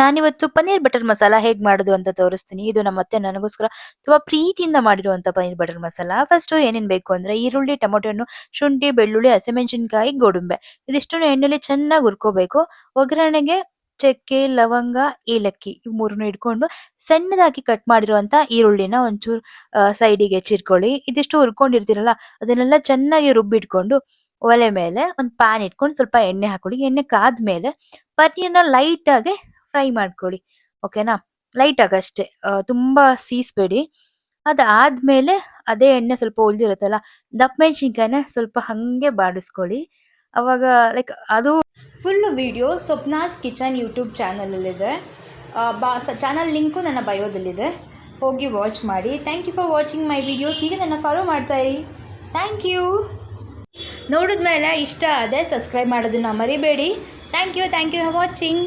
ನಾನಿವತ್ತು ಪನ್ನೀರ್ ಬಟರ್ ಮಸಾಲ ಹೇಗ್ ಮಾಡೋದು ಅಂತ ತೋರಿಸ್ತೀನಿ. ಇದು ನಮ್ಮತ್ತೆ ನನಗೋಸ್ಕರ ತುಂಬಾ ಪ್ರೀತಿಯಿಂದ ಮಾಡಿರುವಂತ ಪನ್ನೀರ್ ಬಟರ್ ಮಸಾಲ. ಫಸ್ಟು ಏನೇನ್ ಬೇಕು ಅಂದ್ರೆ ಈರುಳ್ಳಿ, ಟೊಮೆಟೊ ಹಣ್ಣು, ಶುಂಠಿ, ಬೆಳ್ಳುಳ್ಳಿ, ಹಸಿಮೆಣಸಿನಕಾಯಿ, ಗೋಡಂಬಿ. ಇದಿಷ್ಟನ್ನು ಎಣ್ಣೆಲಿ ಚೆನ್ನಾಗಿ ಹುರ್ಕೋಬೇಕು. ಒಗ್ಗರಣೆಗೆ ಚಕ್ಕೆ, ಲವಂಗ, ಏಲಕ್ಕಿ ಇವ್ ಮೂರನ್ನು ಇಟ್ಕೊಂಡು ಸಣ್ಣದಾಗಿ ಕಟ್ ಮಾಡಿರುವಂತ ಈರುಳ್ಳಿನ ಒಂಚೂರು ಸೈಡಿಗೆ ಹೆಚ್ಚಿಟ್ಕೊಳ್ಳಿ. ಇದಿಷ್ಟು ಹುರ್ಕೊಂಡಿರ್ತೀರಲ್ಲ ಅದನ್ನೆಲ್ಲ ಚೆನ್ನಾಗಿ ರುಬ್ಬಿಟ್ಕೊಂಡು ಒಲೆ ಮೇಲೆ ಒಂದು ಪ್ಯಾನ್ ಇಟ್ಕೊಂಡು ಸ್ವಲ್ಪ ಎಣ್ಣೆ ಹಾಕೊಳ್ಳಿ. ಎಣ್ಣೆ ಕಾದ್ಮೇಲೆ ಪನ್ನೀರ್‌ನ ಲೈಟ್ ಆಗಿ ಫ್ರೈ ಮಾಡ್ಕೊಳ್ಳಿ. ಓಕೆನಾ? ಲೈಟ್ ಆಗಿ ಅಷ್ಟೇ. ತುಂಬಾ ಸೀಸ್ಬೇಡಿ. ಅದಾದ್ಮೇಲೆ ಅದೇ ಎಣ್ಣೆ ಸ್ವಲ್ಪ ಉಳ್ದಿರುತ್ತಲ್ಲ, ದಪ್ಪ ಮೆಣಸಿನ್ಕಾಯಿನ ಸ್ವಲ್ಪ ಹಂಗೆ ಬಾಡಿಸ್ಕೊಳ್ಳಿ. ಅವಾಗ ಲೈಕ್ ಅದು full video Swapna's kitchen YouTube ಚಾನಲಲ್ಲಿದೆ. ಚಾನಲ್ ಲಿಂಕು ನನ್ನ ಬಯೋದಲ್ಲಿದೆ. ಹೋಗಿ ವಾಚ್ ಮಾಡಿ. Thank you for watching my videos. ಹೀಗೆ ನನ್ನ ಫಾಲೋ ಮಾಡ್ತಾ ಇರಿ. Thank you. ನೋಡಿದ್ಮೇಲೆ ಇಷ್ಟ ಆದರೆ ಸಬ್ಸ್ಕ್ರೈಬ್ ಮಾಡೋದನ್ನ ಮರಿಬೇಡಿ. Thank you for watching.